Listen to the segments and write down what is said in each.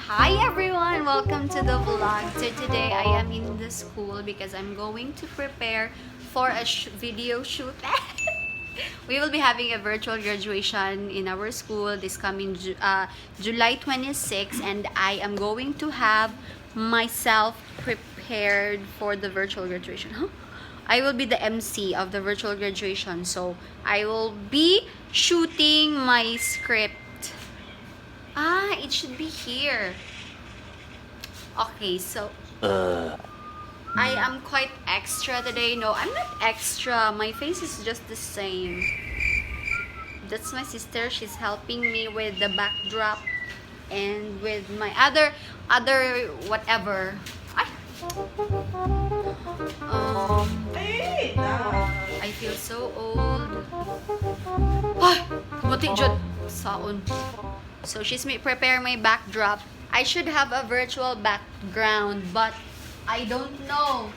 Hi everyone! Welcome to the vlog. So today I am in the school because I'm going to prepare for a video shoot. We will be having a virtual graduation in our school this coming July 26, and I am going to have myself prepared for the virtual graduation. I will be the MC of the virtual graduation, so I will be shooting my script. It should be here. Okay, so I am quite extra today. No, I'm not extra. My face is just the same. That's my sister. She's helping me with the backdrop and with my other whatever. I feel so old. Buti jud saon. So she's preparing my backdrop. I should have a virtual background, but I don't know.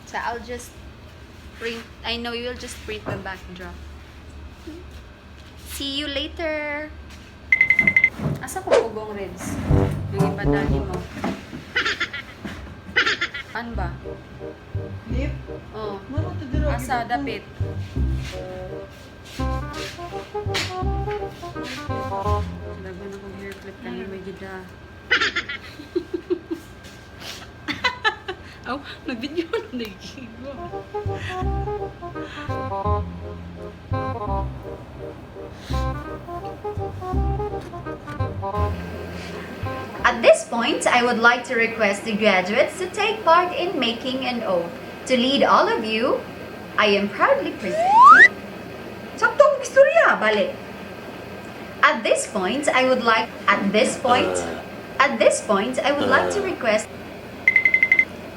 So I'll just print. I know you'll just print the backdrop. See you later. Asa ko pugong reds? Yung ipadali mo. Ano ba? Lip? Oh. Asa dapit? Laban akong hair clip kanina may gida. Aw, nag-video na nag-gigo. At this point, I would like to request the graduates to take part in making an oath. To lead all of you, I am proudly presenting. Saktong istorya, balik. At this point, I would like to request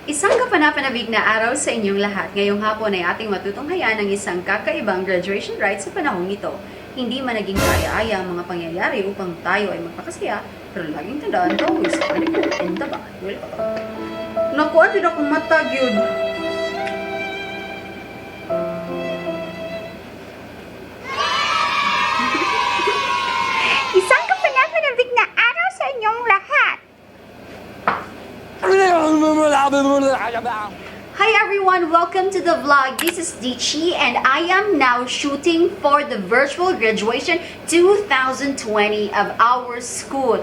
isang kapanapanabik na araw sa inyong lahat. Ngayong hapon ay ating matutunghayan ang isang kakaibang graduation rites sa panahong ito. Hindi man naging kaya-aya ang mga pangyayari upang tayo ay magpakasaya, pero laging tandaan ko, sa palikod and the bad will come. Naku, din akong matag yun. Isang kapanapanabik na araw sa inyong lahat. Hi everyone, welcome to the vlog. This is Diechie and I am now shooting for the virtual graduation 2020 of our school.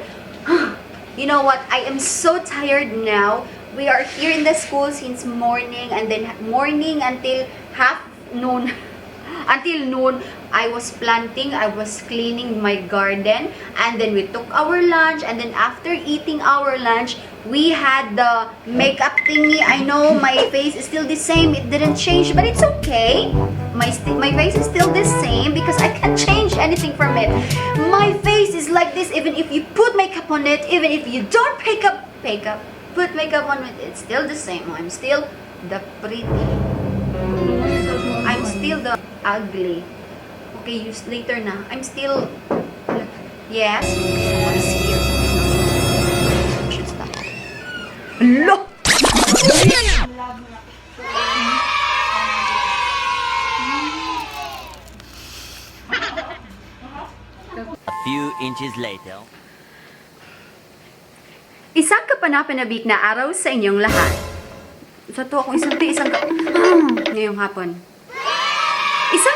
You know what? I am so tired now. We are here in the school since morning and then morning until noon. Until noon, I was planting, I was cleaning my garden, and then we took our lunch, and then after eating our lunch, we had the makeup thingy. I know my face is still the same, it didn't change, but it's okay. My face is still the same because I can't change anything from it. My face is like this even if you put makeup on it, even if you don't put makeup on it, it's still the same. I'm still the pretty. I'm still the ugly. Okay, use later na. I'm still... Yes? Someone is here. We should stop. Look! A few inches later. Isang kapanapanabik na araw sa inyong lahat. Sa to akong ngayong hapon. Isang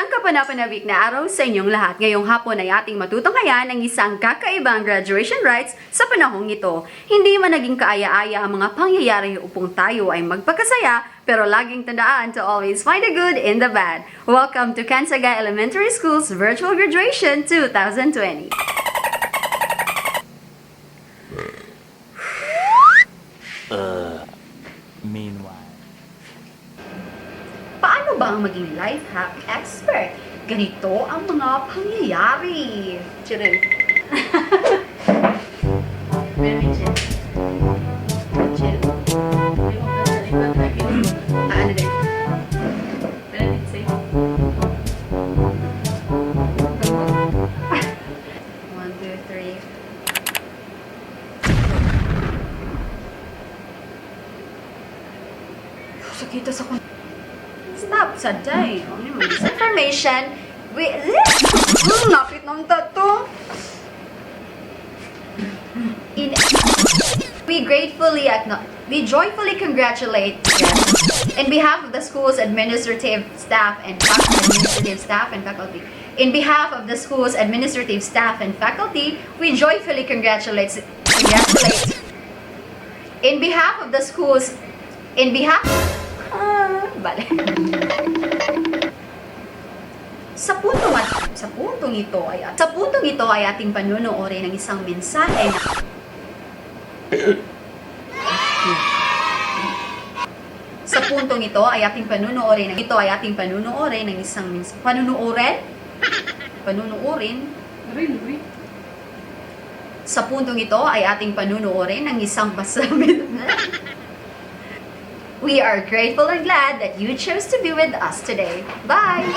kapanapanabik na araw sa inyong lahat. Ngayong hapon ay ating matutunghayan ang isang kakaibang graduation rites sa panahong ito. Hindi man naging kaaya-aya ang mga pangyayari upang tayo ay magpakasaya, Pero laging tandaan to always find the good in the bad. Welcome to Kansaga Elementary School's Virtual Graduation 2020. Meanwhile. Paano ba ang maging life hack expert? Ganito ang mga pangyayari. Chill. Chill. Ano din? One, two, three. Sakita sa kun... Stop, saday. Information. Napit ng tato. We joyfully congratulate in behalf of the school's administrative staff and faculty. In behalf of the school's administrative staff and faculty, we joyfully congratulate. In behalf of the school's Sa puntong ito ay ating panunuorin ng isang mensahe na Sa puntong ito ay ating panunuorin ng isang mensahe. Sa puntong ito ay ating panunuorin ng isang pasabi. We are grateful and glad that you chose to be with us today. Bye!